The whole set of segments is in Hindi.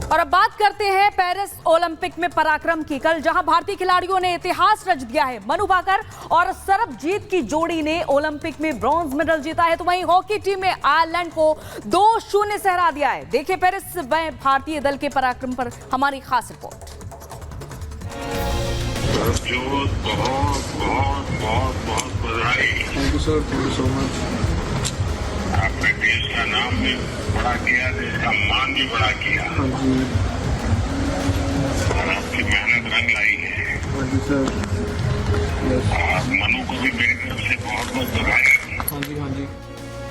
और अब बात करते हैं पेरिस ओलंपिक में पराक्रम की। कल जहां भारतीय खिलाड़ियों ने इतिहास रच दिया है, मनु भाकर और सरबजीत की जोड़ी ने ओलंपिक में ब्रॉन्ज मेडल जीता है, तो वहीं हॉकी टीम ने आयरलैंड को 2-0 से हरा दिया है। देखिए पेरिस में भारतीय दल के पराक्रम पर हमारी खास रिपोर्ट। बहुत बहुत बहुत बहुत बधाई। Thank you sir, thank you so much. आपने देश का नाम भी बड़ा किया, देश का मान भी बड़ा किया। हाँ जी, और आपकी मेहनत रंग लाई है। हाँ जी सर। यस। और मनु को भी मेरी तरफ से बहुत बहुत बधाई। हाँ जी, हाँ जी।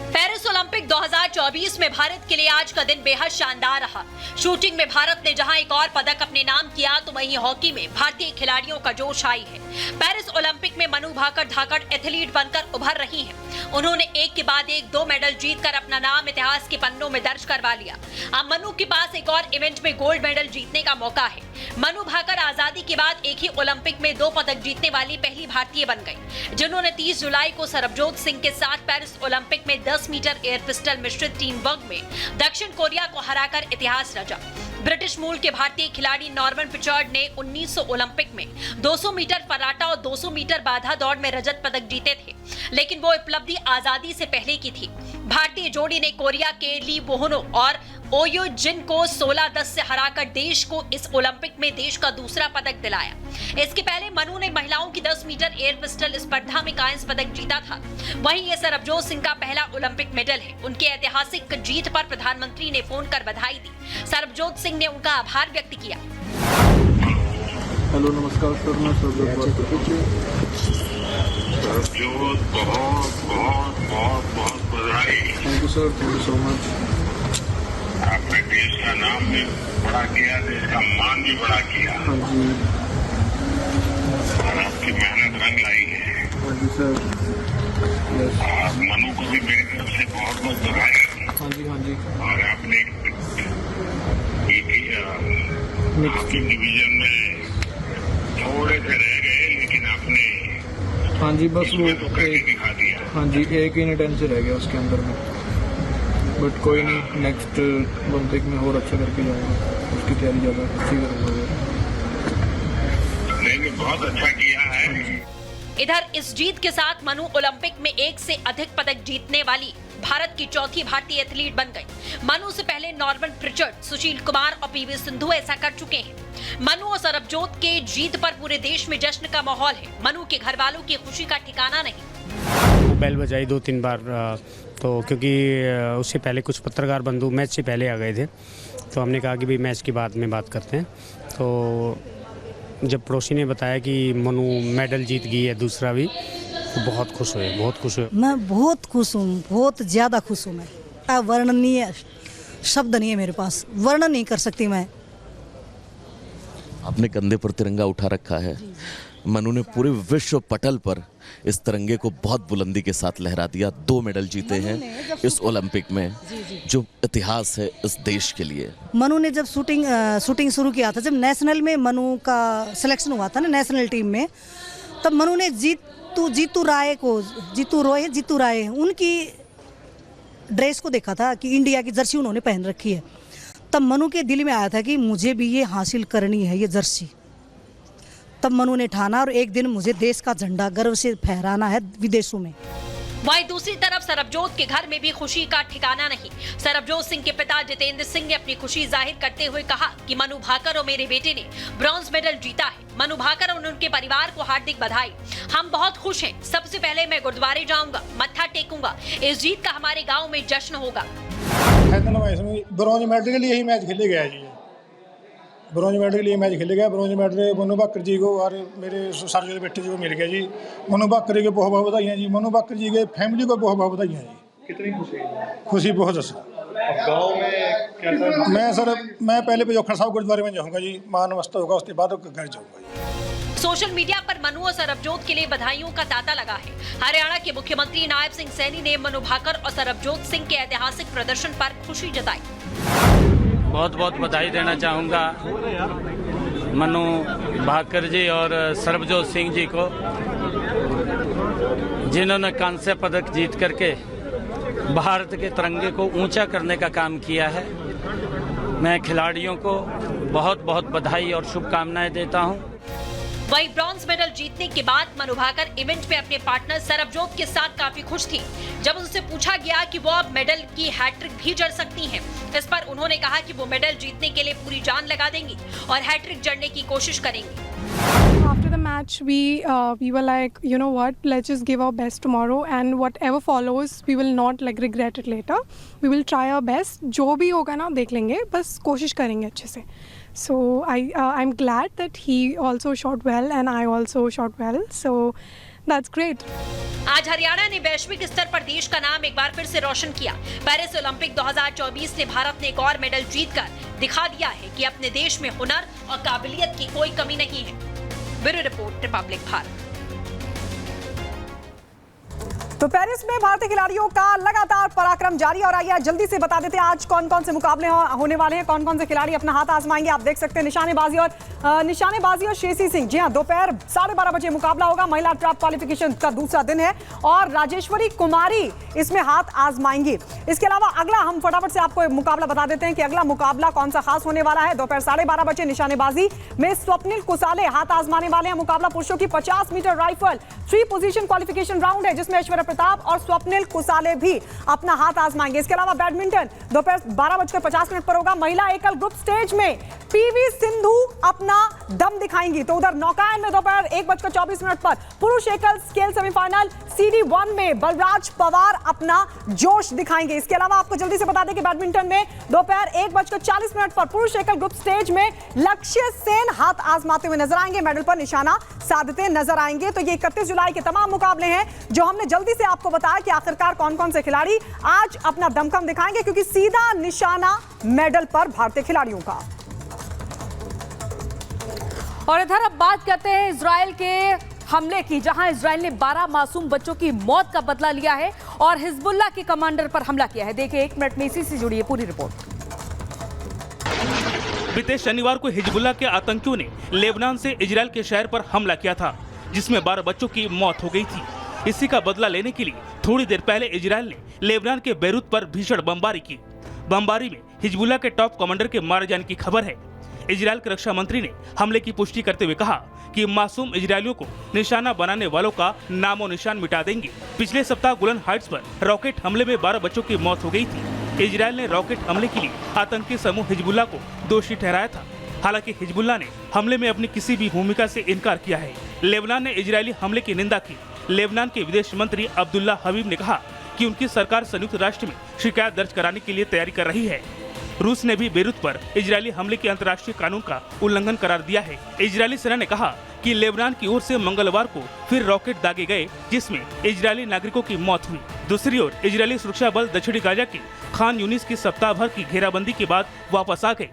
पेरिस ओलंपिक 2024 में भारत के लिए आज का दिन बेहद शानदार रहा। शूटिंग में भारत ने जहां एक और पदक अपने नाम किया, तो वहीं हॉकी में भारतीय खिलाड़ियों का जोश आई है। पेरिस ओलंपिक में मनु भाकर धाकड़ एथलीट बनकर उभर रही हैं। उन्होंने एक के बाद एक 2 मेडल जीतकर अपना नाम इतिहास के पन्नों में दर्ज करवा लिया। अब मनु के पास एक और इवेंट में गोल्ड मेडल जीतने का मौका है। मनु भाकर आजादी के बाद एक ही ओलंपिक में 2 पदक जीतने वाली पहली भारतीय बन गई, जिन्होंने 30 जुलाई को सरबजोत सिंह के साथ पेरिस ओलंपिक में 10 मीटर एयर पिस्टल मिश्रित टीम वर्ग में दक्षिण कोरिया को हराकर इतिहास रचा। ब्रिटिश मूल के भारतीय खिलाड़ी नॉर्मन पिचार्ड ने 1900 ओलंपिक में 200 मीटर फर्राटा और 200 मीटर बाधा दौड़ में रजत पदक जीते थे, लेकिन वो उपलब्धि आजादी से पहले की थी। भारतीय जोड़ी ने कोरिया के ली बोहनो और ओयो जिन को 16-10 से हराकर देश को इस ओलंपिक में देश का दूसरा पदक दिलाया। इसके पहले मनु ने महिलाओं की 10 मीटर एयर पिस्टल स्पर्धा में कांस्य पदक जीता था। वहीं ये सरबजोत सिंह का पहला ओलंपिक मेडल है। उनके ऐतिहासिक जीत पर प्रधानमंत्री ने फोन कर बधाई दी। सरबजोत सिंह ने उनका आभार व्यक्त किया। हेलो, नमस्कार सर, मैं सरबजोत बात कर रही हूँ। सरबजोत बहुत बहुत बहुत बहुत बधाई। Thank you sir, thank you so much. आपने देश का नाम भी बड़ा किया, देश का मान भी बड़ा किया। हाँ जी, और आपकी मेहनत रंग लाई है। हाँ जी सर। यस। और मनु को भी मेरी तरफ से बहुत बहुत बधाई। हाँ जी, हाँ जी। और आपने हॉकी डिवीजन में थोड़े से रह गए, लेकिन आपने हाँ जी, बस वो तो करके दिखा दिया। हाँ जी, एक ही इंटेंस रह गया उसके अंदर में, बट कोई नहीं, नेक्स्ट ओलंपिक में और अच्छा करके जाऊंगा। उसकी तैयारी ज़्यादा अच्छी करूँगा। नहीं, बहुत अच्छा किया है। इधर इस जीत के साथ मनु ओलंपिक में 1 से अधिक पदक जीतने वाली भारत की चौथी भारतीय एथलीट बन गई। मनु से पहले नॉर्मन प्रिचर्ड, सुशील कुमार और पीवी सिंधु ऐसा कर चुके हैं। मनु और सरबजोत के जीत पर पूरे देश में जश्न का माहौल है। मनु के घर वालों की खुशी का ठिकाना नहीं। बेल बजाई 2-3 बार, तो क्योंकि उससे पहले कुछ पत्रकार बंधु मैच से पहले आ गए थे, तो हमने कहा कि भाई मैच के बाद में बात करते हैं। तो जब पड़ोसी ने बताया कि मनु मेडल जीत गई है दूसरा भी, तो बहुत खुश हुए, बहुत खुश हुए। मैं बहुत खुश हूँ, बहुत ज़्यादा खुश हूँ। मैं अवर्णनीय शब्द नहीं है मेरे पास, वर्णन नहीं कर सकती मैं। आपने कंधे पर तिरंगा उठा रखा है। मनु ने पूरे विश्व पटल पर इस तिरंगे को बहुत बुलंदी के साथ लहरा दिया। 2 मेडल जीते हैं इस ओलंपिक में, जो इतिहास है इस देश के लिए। मनु ने जब शूटिंग शुरू किया था, जब नेशनल में मनु का सिलेक्शन हुआ था ना नेशनल टीम में, तब मनु ने जीतू राय उनकी ड्रेस को देखा था कि इंडिया की जर्सी उन्होंने पहन रखी है। तब मनु के दिल में आया था कि मुझे भी ये हासिल करनी है, ये जर्सी। तब मनु ने ठाना और एक दिन मुझे देश का झंडा गर्व से फहराना है विदेशों में। वहीं दूसरी तरफ सरबजोत के घर में भी खुशी का ठिकाना नहीं। सरबजोत सिंह के पिता जितेंद्र सिंह ने अपनी खुशी जाहिर करते हुए कहा कि मनु भाकर और मेरे बेटे ने ब्रॉन्ज मेडल जीता है। मनु भाकर और उनके परिवार को हार्दिक बधाई। हम बहुत खुश हैं। सबसे पहले मैं गुरुद्वारे जाऊंगा, मत्था टेकूंगा। इस जीत का हमारे गाँव में जश्न होगा। ब्रॉन्ज मेडल के लिए ही मैच खेले गया जी। ब्रॉन्ज मेडल के लिए मैच खेले गया। ब्रॉन्ज मेडल मनु भाकर जी को और मेरे सरजोत बेटे जी को मिल गया जी। मनु भाकर जी को बहुत बहुत बधाइयाँ जी। मनु भाकर जी के फैमिली को बहुत बहुत बधाइयाँ जी। कितनी खुशी है? खुशी बहुत अच्छा। गाँव में कैसा? मैं पहले पिजोखड़ साहब गुरुद्वारे में जाऊँगा जी, मान नमस्ते होगा, उसके बाद घर जाऊँगा जी। सोशल मीडिया पर मनु और सरबजोत के लिए बधाइयों का तांता लगा है। हरियाणा के मुख्यमंत्री नायब सिंह सैनी ने मनु भाकर और सरबजोत सिंह के ऐतिहासिक प्रदर्शन पर खुशी जताई। बहुत बहुत बधाई देना चाहूँगा मनु भाकर जी और सरबजोत सिंह जी को, जिन्होंने कांस्य पदक जीत करके भारत के तिरंगे को ऊंचा करने का काम किया है। मैं खिलाड़ियों को बहुत बहुत बधाई और शुभकामनाएं देता हूं। वहीं ब्रॉन्ज मेडल जीतने के बाद मनु भाकर इवेंट में अपने पार्टनर सरबजोत के साथ काफी खुश थी। जब उनसे पूछा गया कि वो अब मेडल की हैट्रिक भी जड़ सकती हैं, इस पर उन्होंने कहा कि वो मेडल जीतने के लिए पूरी जान लगा देंगी और हैट्रिक जड़ने की कोशिश करेंगी। After the match, we were like, you know what, let's just give our best tomorrow, and whatever follows, we will not like regret it later. We will try our best. जो भी होगा ना देख लेंगे, बस कोशिश करेंगे अच्छे से. So I'm glad that he also shot well and I also shot well. So that's great. आज हरियाणा ने वैश्विक स्तर पर देश का नाम एक बार फिर से रोशन किया। पेरिस ओलंपिक 2024 में भारत ने एक और मेडल जीतकर दिखा दिया है कि अपने देश में हुनर और काबिलियत की कोई कमी नहीं है। Bureau report, Republic Bharat. तो पेरिस में भारतीय खिलाड़ियों का लगातार पराक्रम जारी। और आइए जल्दी से बता देते हैं आज कौन कौन से मुकाबले होने वाले हैं, कौन कौन से खिलाड़ी अपना हाथ आजमाएंगे। आप देख सकते हैं निशानेबाजी और शेषी सिंह। जी हां, दोपहर 12:30 बजे मुकाबला होगा। महिला ट्रैप क्वालिफिकेशन का दूसरा दिन है और राजेश्वरी कुमारी इसमें हाथ आजमाएंगी। इसके अलावा अगला हम फटाफट से आपको मुकाबला बता देते हैं कि अगला मुकाबला कौन सा खास होने वाला है। दोपहर 12:30 बजे निशानेबाजी में स्वप्निल कुसाले हाथ आजमाने वाले हैं। मुकाबला पुरुषों की 50 metre rifle 3 position qualification round है, जिसमें ऐश्वर्या प्रताप और स्वप्निल कुसाले भी अपना हाथ आजमाएंगे। इसके अलावा बैडमिंटन दोपहर 12:50 पर होगा। महिला एकल ग्रुप स्टेज में पीवी सिंधु अपना दम दिखाएंगी। तो उधर नौकायन में दोपहर 1:24 पर पुरुष एकल स्केल सेमीफाइनल CD1 में बलराज पवार अपना जोश दिखाएंगे। इसके अलावा आपको जल्दी से बता दें कि बैडमिंटन में दोपहर 1:40 पर पुरुष एकल ग्रुप स्टेज में लक्ष्य सेन हाथ आजमाते हुए नजर आएंगे, मेडल पर निशाना साधते नजर आएंगे। तो ये 31 जुलाई के तमाम मुकाबले हैं जो हमने जल्दी से आपको बताया कि आखिरकार कौन कौन से खिलाड़ी आज अपना दमखम दिखाएंगे, क्योंकि सीधा निशाना मेडल पर भारतीय खिलाड़ियों का। और इधर अब बात करते हैं इजराइल के हमले की, जहां इजराइल ने 12 मासूम बच्चों की मौत का बदला लिया है और हिजबुल्लाह के कमांडर पर हमला किया है। देखिए 1 मिनट में इसी से जुड़ी है पूरी रिपोर्ट। बीते शनिवार को हिजबुल्लाह के आतंकियों ने लेबनान से इजराइल के शहर पर हमला किया था, जिसमें 12 बच्चों की मौत हो गई थी। इसी का बदला लेने के लिए थोड़ी देर पहले इजराइल ने लेबनान के बेरूत पर भीषण बमबारी की। बमबारी में हिजबुल्लाह के टॉप कमांडर के मारे जाने की खबर है। इजराइल के रक्षा मंत्री ने हमले की पुष्टि करते हुए कहा कि मासूम इजरायलियों को निशाना बनाने वालों का नामो निशान मिटा देंगे। पिछले सप्ताह गोलन हाइट्स पर रॉकेट हमले में 12 बच्चों की मौत हो गई थी। इजराइल ने रॉकेट हमले के लिए आतंकी समूह हिजबुल्लाह को दोषी ठहराया था। हालांकि हिजबुल्लाह ने हमले में अपनी किसी भी भूमिका से इनकार किया है। लेबनान ने इजरायली हमले की निंदा की। लेबनान के विदेश मंत्री अब्दुल्ला हबीब ने कहा कि उनकी सरकार संयुक्त राष्ट्र में शिकायत दर्ज कराने के लिए तैयारी कर रही है। रूस ने भी बेरूत पर इजरायली हमले के अंतर्राष्ट्रीय कानून का उल्लंघन करार दिया है। इजरायली सेना ने कहा कि लेबनान की ओर से मंगलवार को फिर रॉकेट दागे गए, जिसमें इजरायली नागरिकों की मौत हुई। दूसरी ओर इजरायली सुरक्षा बल दक्षिणी गाजा के खान यूनिस की सप्ताह भर की घेराबंदी के बाद वापस आ गए।